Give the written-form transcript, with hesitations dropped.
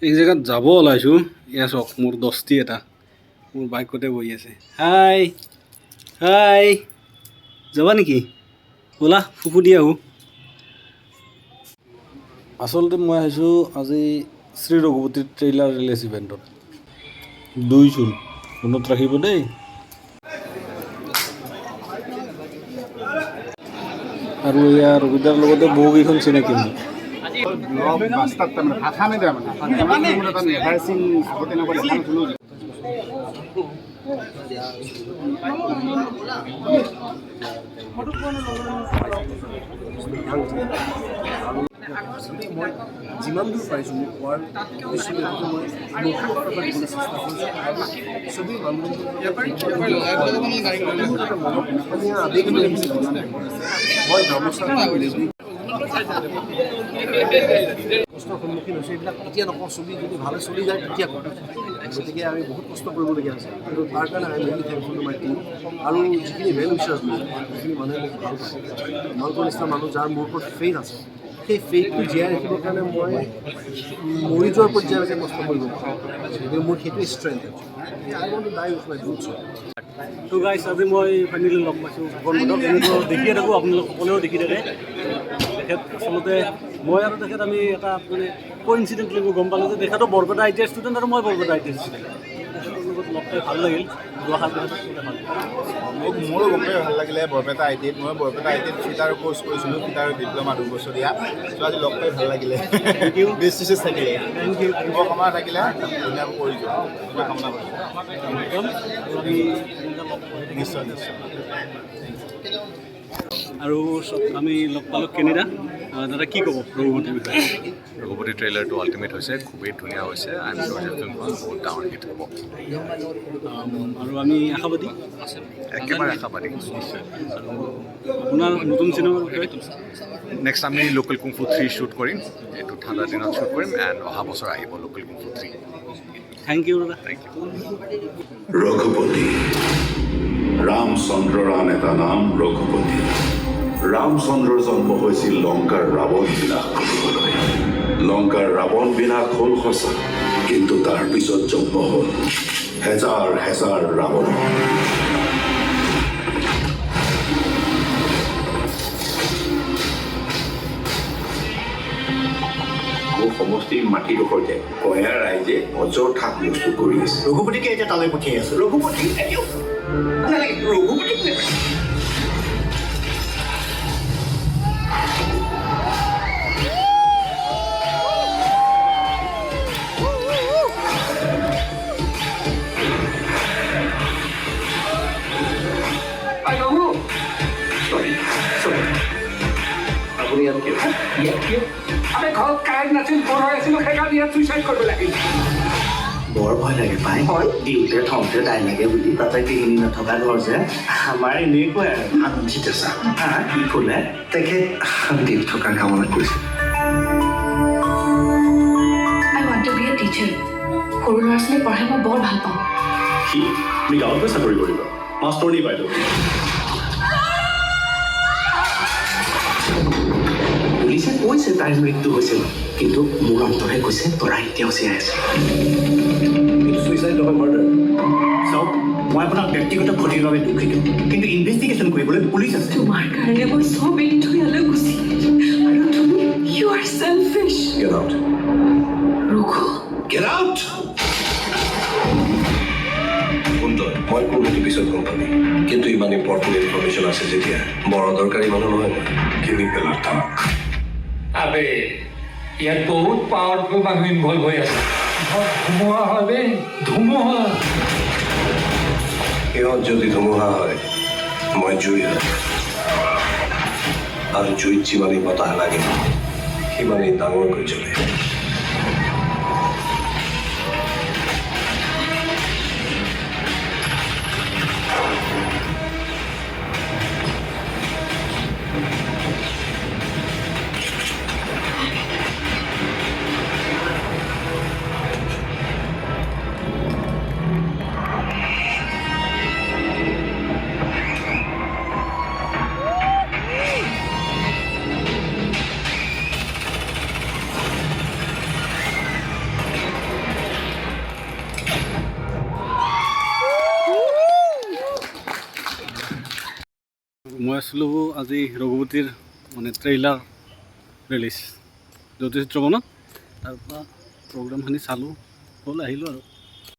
এক জেগাত যাব ওলাইছোঁ এয়া চাওক মোৰ দস্তি এটা মোৰ বাইকতে বহি আছে হাই হাই যাবা নেকি ব'লা ফুফু দি আহোঁ আচলতে মই আহিছোঁ আজি শ্ৰী ৰঘুপতি ট্ৰেইলাৰ ৰিলিজ ইভেণ্টত 2 জুন মনত ৰাখিব দেই আৰু এয়া ৰবিদাৰ লগতে বহুকেইখন চিনাকি মোৰ ব্লগ বাস্তাত মানে ভাষা নিদিয়া মানে এটা নেভাৰচিং আগতে এনেকুৱা দেখা নাছিলোঁ মই যিমান দূৰ পাৰিছোঁ মোক কোৱাৰ উদ্দেশ্যটো মই চেষ্টা কৰিছোঁ ছবি আবেগ লৈ আহিছে মই গামোচা কষ্টৰ সন্মুখীন হৈছোঁ এইবিলাক এতিয়া নকওঁ ছবি যদি ভালে চলি যায় তেতিয়া কৰোঁ গতিকে আমি বহুত কষ্ট কৰিবলগীয়া হৈছে কিন্তু তাৰ কাৰণে আমি মেইনলি থেংকফুল মাই টিম আৰু যিখিনি ৱেল উইচাৰ্ছ সেইখিনি মানুহে মোক ভাল পায় তোমালোকৰ নিচিনা মানুহ যাৰ মোৰ ওপৰত ফেইথ আছে সেই ফেইথটো জীয়াই ৰাখিবৰ কাৰণে মই মৰি যোৱাৰ পৰ্যায়লৈকে কষ্ট কৰিব পাৰোঁ গতিকে মোৰ সেইটোৱে strength I want to die with my routes তো গাইছ আজি মই ফাইনেলি লগ পাইছোঁ এনেকৈ দেখিয়ে থাকোঁ আপোনালোক সকলোৱেও দেখি থাকে তেখেত আচলতে মই আৰু তেখেত আমি এটা মানে কোইনচিডেণ্টলি মই গম পালোঁ যে তেখেতো Barpeta I T I student আৰু মই Barpeta I T I student তেখেতৰ লগত লগ পাই ভাল লাগিল মোৰো গম পাই ভাল লাগিলে বৰপেটা আই টি আইত মই বৰপেটা আই টি আইত ফিটাৰ ক'ৰ্চ কৰিছিলোঁ ফিটাৰ ডিপ্ল'মা 2 বছৰীয়া চ' আজি লগ পাই ভাল লাগিলে বেষ্ট উইচেছ থাকিলে থেংক ইউ শুভকামনা থাকিলে ধুনীয়াকৈ কৰি যোৱা শুভকামনা নিশ্চয় নিশ্চয় আৰু আমি লগ পালোঁ কেনেডা দাদা কি ক'ব ৰঘুপতিৰ বিষয়ে ৰঘুপতি ট্ৰেইলাৰটো আল্টিমেট হৈছে খুবেই ধুনীয়া হৈছে আই এম শ্যোৰ যে ফিল্মখন বহুত ডাঙৰ হিট হ'ব আৰু আমি আশাবাদী একেবাৰে আশাবাদী আৰু আপোনাৰ নতুন চিনেমাৰ বিষয়ে নেক্সট আমি লোকেল কুংফু 3 শ্বুট কৰিম এইটো ঠাণ্ডা দিনত শ্বুট কৰিম এণ্ড অহা বছৰ আহিব লোকেল কুংফু 3 থেংক ইউ দাদা থেংক ইউ ৰঘুপতি ৰামচন্দ্ৰৰ আন এটা নাম ৰঘুপতি ৰামচন্দ্ৰৰ জন্ম হৈছিল লংকাৰ ৰাৱণ বিনাশ কৰিবলৈ লংকাৰ ৰাৱণ বিনাশ হ'ল সঁচা কিন্তু তাৰ পিছত জন্ম হ'ল হেজাৰ হেজাৰ ৰাৱণ সমষ্টিৰ মাটিডোখৰ যে কয়া ৰাইজে অযথা বস্তু কৰি আছে ৰঘুপতিকে এতিয়া তালৈ পঠিয়াই আছোঁ ৰঘুপতি ৰঘুপতি আপুনি ইয়াত কিয় আমি ঘৰত কাৰেণ্ট নাছিল বৰ হৈ আছিলোঁ সেইকাৰণে ইয়াত চুইচাইড কৰিব লাগিল বৰ ভয় লাগে পাই দিওঁতে থওঁতে দাই লাগে বুলি তাতে গৃহিণী নথকা ঘৰ যে আমাৰ এনেকুৱাই আৰু ঠিক আছে কি ক'লে তেখেত শান্তিত থকাৰ কামনা কৰিছে I want to be a teacher. সৰু ল'ৰা ছোৱালী পঢ়াই মই বৰ ভাল পাওঁ সি তুমি গাঁৱত গৈ চাকৰি কৰিব মাষ্টৰনী বাইদেউ পুলিচে কৈছে তাইৰ মৃত্যু হৈছিল কিন্তু মোৰ অন্তৰে কৈছে তৰা এতিয়াও জীয়াই আছে চুইচাইড নহয় মাৰ্ডাৰ চাওক মই আপোনাক ব্যক্তিগত ক্ষতিৰ বাবে দুখিত কিন্তু ইনভেষ্টিগেশ্যন কৰিবলৈ পুলিচ আছে তোমাৰ কাৰণে মই চব এৰি থৈ ইয়ালৈ গুচি আৰু তুমি you are selfish Get out. Raghu Get out! মই কোনটো পিছত গম পাবি কিন্তু ইমান ইম্পৰ্টেণ্ট ইনফৰমেশ্যন আছে যেতিয়া বৰ দৰকাৰী মানুহ নহয় মই কিনি পেলাৰ তাক আবে ইয়াত বহুত পাৱাৰফুল মানুহ ইনভলভ হৈ আছে ধুমুহা হয় বে ধুমুহা সিহঁত যদি ধুমুহা হয় মই জুই হয় আৰু জুইত যিমানেই বতাহ লাগে সিমানেই ডাঙৰকৈ জ্বলে মই আছিলোঁ আজি ৰঘুপতিৰ মানে ট্ৰেইলাৰ ৰিলিজ জ্যোতিষিত্ৰ বনত তাৰপৰা প্ৰগ্ৰামখিনি চালোঁ হ'ল আহিলোঁ আৰু